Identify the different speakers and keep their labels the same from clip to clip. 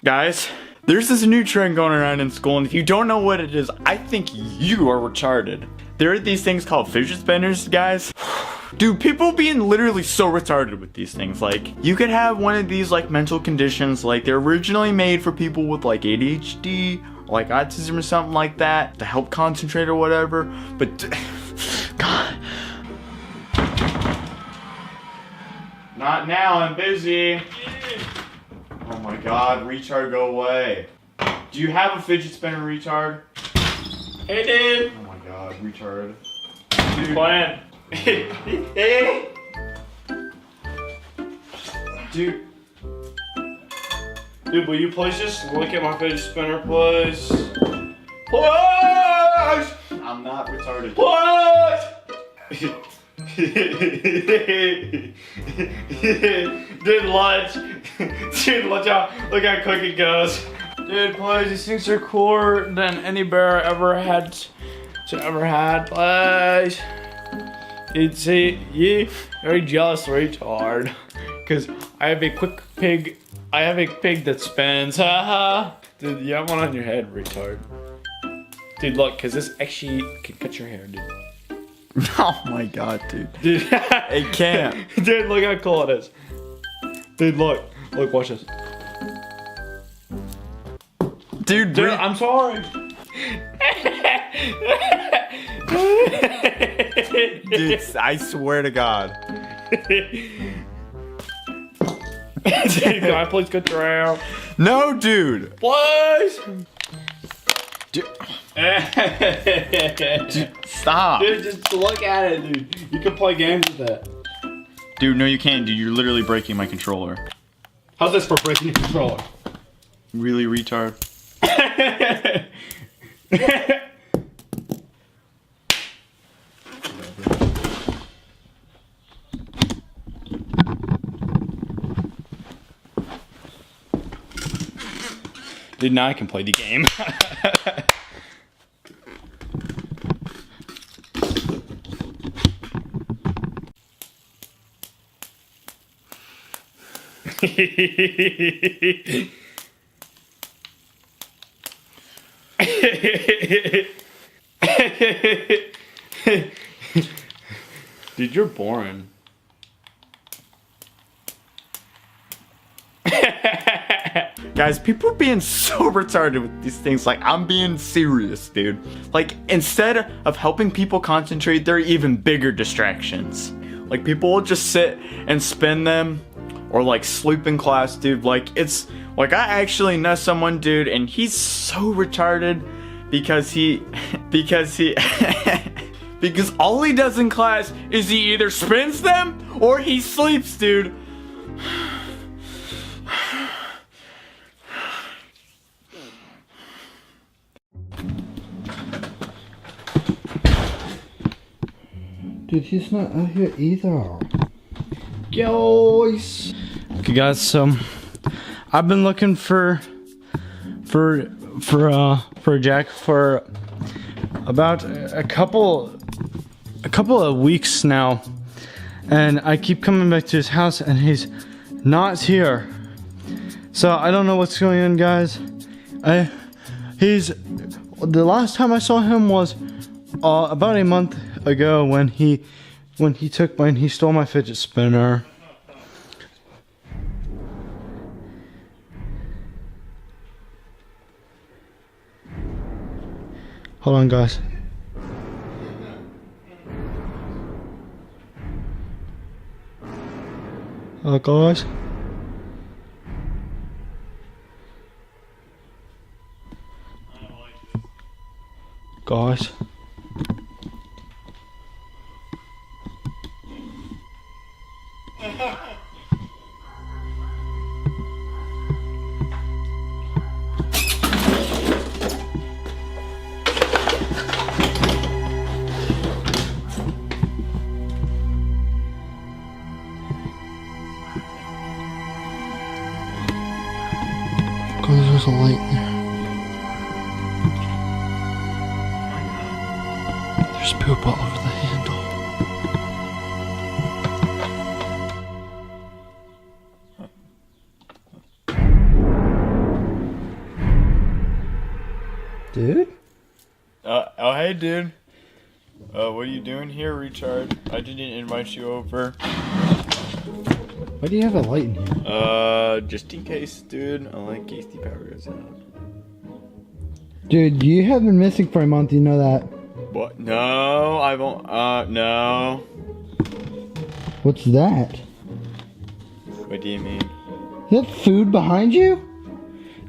Speaker 1: Guys, there's this new trend going around in school, and if you don't know what it is, I think you are retarded. There are these things called fidget spinners, guys. Dude, people being literally so retarded with these things. Like, you could have one of these, like, mental conditions. Like, they're originally made for people with, like, ADHD, or, like, autism or something like that, to help concentrate or whatever. But, God. Not now, I'm busy. Oh my God, retard, go away. Do you have a fidget spinner, retard?
Speaker 2: Hey, dude.
Speaker 1: Oh my God, retard.
Speaker 2: Dude. Playing. Hey.
Speaker 1: Dude.
Speaker 2: Dude, will you please just look at my fidget spinner, please? Please!
Speaker 1: I'm not retarded.
Speaker 2: Please! Dude, lunch. Dude, watch out. Look how quick it goes. Dude, please, these things are cooler than any bear ever had. Please. Dude, see, you very jealous retard. Cause I have a pig that spins. Haha. Dude, you have one on your head, retard. Dude, look, cause this actually can cut your hair, dude.
Speaker 1: Oh my God, dude.
Speaker 2: Dude,
Speaker 1: it can't.
Speaker 2: Dude, look how cool it is. Dude, look, watch this.
Speaker 1: Dude,
Speaker 2: I'm sorry.
Speaker 1: Dude, I swear to God.
Speaker 2: Dude, can I please cut your hair?
Speaker 1: No, dude.
Speaker 2: Please.
Speaker 1: Dude. Dude, stop.
Speaker 2: Dude, just look at it, dude. You can play games with that.
Speaker 1: Dude, no you can't, dude. You're literally breaking my controller.
Speaker 2: How's this for breaking your controller?
Speaker 1: Really, retard?
Speaker 2: Dude, now I can play the game. Dude, you're boring.
Speaker 1: Guys, people are being so retarded with these things. Like, I'm being serious, dude. Like, instead of helping people concentrate, there are even bigger distractions. Like, people will just sit and spin them, or like sleep in class, dude. Like, it's like, I actually know someone, dude, and he's so retarded because because all he does in class is he either spins them or he sleeps, dude.
Speaker 3: Dude, he's not out here either.
Speaker 2: Guys. Okay, guys. So I've been looking for Jack for about a couple of weeks now, and I keep coming back to his house, and he's not here. So I don't know what's going on, guys. The last time I saw him was about a month ago when he stole my fidget spinner. Hold on, guys. Guys. Guys.
Speaker 3: There's a light there. There's poop all over the handle. Dude?
Speaker 1: Oh, hey, dude. What are you doing here, retard? I didn't invite you over.
Speaker 3: Why do you have a light in here?
Speaker 1: Just in case, dude. In case the power goes out.
Speaker 3: Dude, you have been missing for a month, you know that.
Speaker 1: What? No, I won't. No.
Speaker 3: What's that?
Speaker 1: What do you mean?
Speaker 3: Is that food behind you?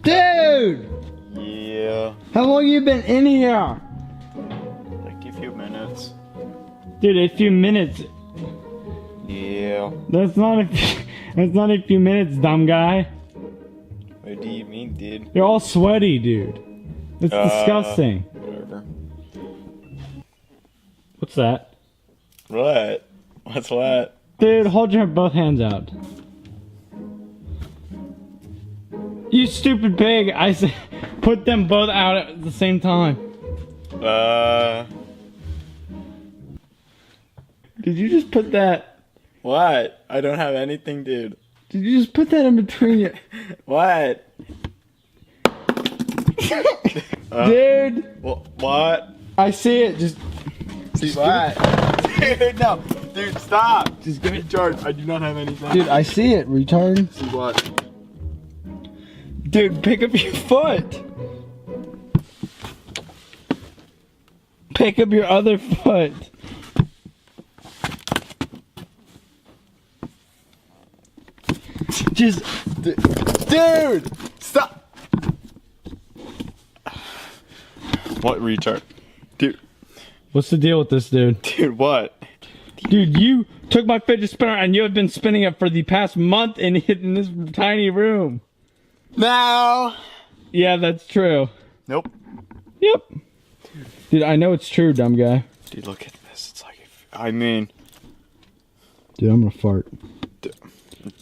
Speaker 3: Dude!
Speaker 1: Yeah.
Speaker 3: How long you been in here?
Speaker 1: Like a few minutes.
Speaker 2: Dude, a few minutes.
Speaker 1: Yeah.
Speaker 2: That's not a few minutes, dumb guy.
Speaker 1: What do you mean, dude?
Speaker 2: You're all sweaty, dude. It's disgusting.
Speaker 1: Whatever.
Speaker 2: What's that?
Speaker 1: What? What's what?
Speaker 2: Dude, hold your both hands out. You stupid pig! I said, put them both out at the same time. Did you just put that?
Speaker 1: What? I don't have anything, dude.
Speaker 3: Did you just put that in between you?
Speaker 1: What?
Speaker 3: Dude!
Speaker 1: What?
Speaker 3: I see it, just
Speaker 1: See what? Dude, no. Dude, stop. Just give me a charge. I do not have anything.
Speaker 3: dude, I see it, retard.
Speaker 1: See what?
Speaker 3: Dude, pick up your foot. Pick up your other foot. Just,
Speaker 1: Dude! Stop! What retard? Dude.
Speaker 2: What's the deal with this, dude?
Speaker 1: Dude, what?
Speaker 2: Dude, you took my fidget spinner and you have been spinning it for the past month in this tiny room.
Speaker 1: No!
Speaker 2: Yeah, that's true.
Speaker 1: Nope.
Speaker 2: Yep. Dude, I know it's true, dumb guy.
Speaker 1: Dude, look at this. It's like, I mean,
Speaker 3: dude, I'm gonna fart.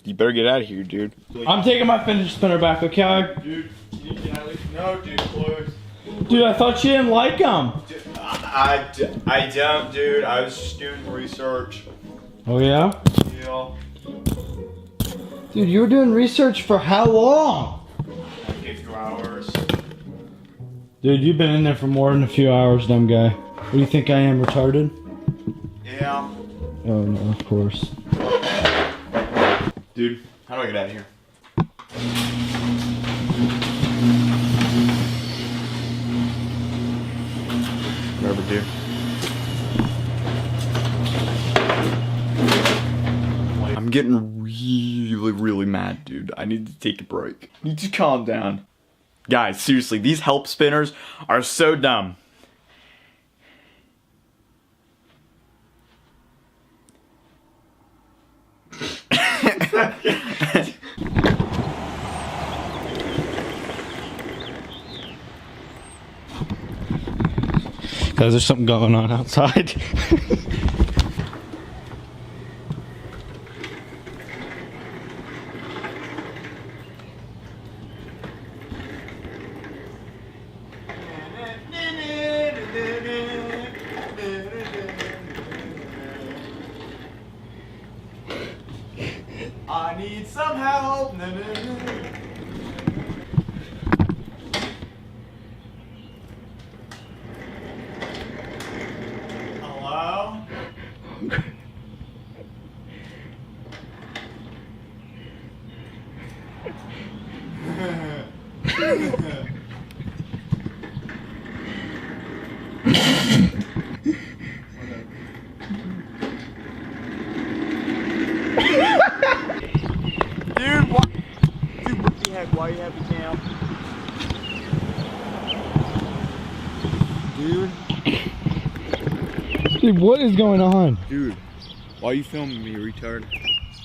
Speaker 1: you better get out of here, dude.
Speaker 2: I'm taking my fidget spinner back, okay?
Speaker 1: Dude, you need to at least no, dude, please.
Speaker 2: Dude, I thought you didn't like them.
Speaker 1: Dude, I don't, dude. I was just doing research.
Speaker 2: Oh, yeah?
Speaker 1: Yeah.
Speaker 3: Dude, you were doing research for how long?
Speaker 1: Like a few hours.
Speaker 2: Dude, you've been in there for more than a few hours, dumb guy. What do you think I am, retarded?
Speaker 1: Yeah.
Speaker 3: Oh, no, of course.
Speaker 1: Dude, how do I get out of here? Whatever, dude. I'm getting really, really mad, dude. I need to take a break. I need to calm down. Guys, seriously, these help spinners are so dumb.
Speaker 2: Guys, there's something going on outside.
Speaker 1: I need some help. Hello? Dude, what? Dude, what the heck? Why you have the cam? Dude.
Speaker 3: Dude, what is going on?
Speaker 1: Dude, why are you filming me, retard?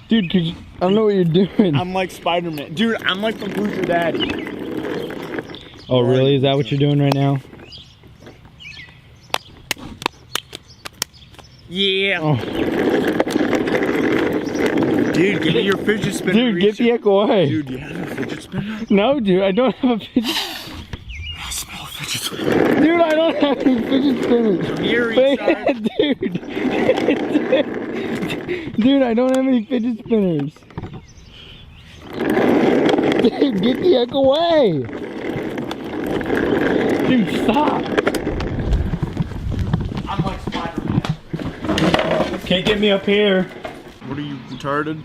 Speaker 3: Dude, I don't know what you're doing.
Speaker 1: I'm like Spider-Man. Dude, I'm like from Who's Your Daddy?
Speaker 2: Oh, really? Is that what you're doing right now?
Speaker 1: Yeah.
Speaker 3: Oh.
Speaker 1: Dude, give me your fidget spinner.
Speaker 3: Dude, get the heck away.
Speaker 1: Dude, you have a fidget spinner?
Speaker 3: No, dude, I don't have a fidget.
Speaker 1: I smell a fidget spinner.
Speaker 3: Dude, I don't have any fidget spinners.
Speaker 1: Come here,
Speaker 3: Wait,
Speaker 1: retard.
Speaker 3: Dude, I don't have any fidget spinners. Dude, get the heck away.
Speaker 2: Dude, stop.
Speaker 1: I'm like Spider-Man.
Speaker 2: Can't get me up here.
Speaker 1: What are you, retarded?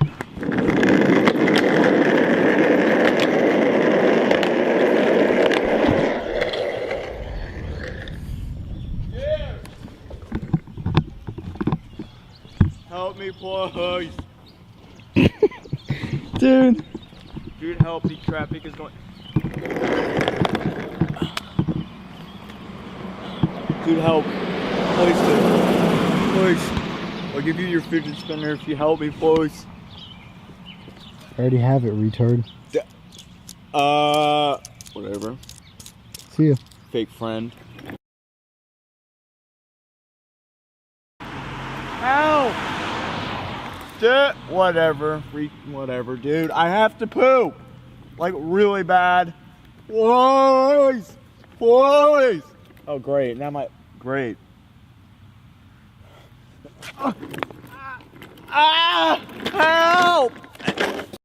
Speaker 1: Help me, please.
Speaker 3: Dude.
Speaker 1: Dude, help me. Traffic is going. Dude, help. Please, dude. Please. I'll give you your fidget spinner if you help me, please.
Speaker 3: I already have it, retard.
Speaker 1: Whatever.
Speaker 3: See ya.
Speaker 1: Fake friend. Help! Dude, whatever. Whatever, dude. I have to poop. Like, really bad. Please! Please! Oh, great. Now my... Great. Ah!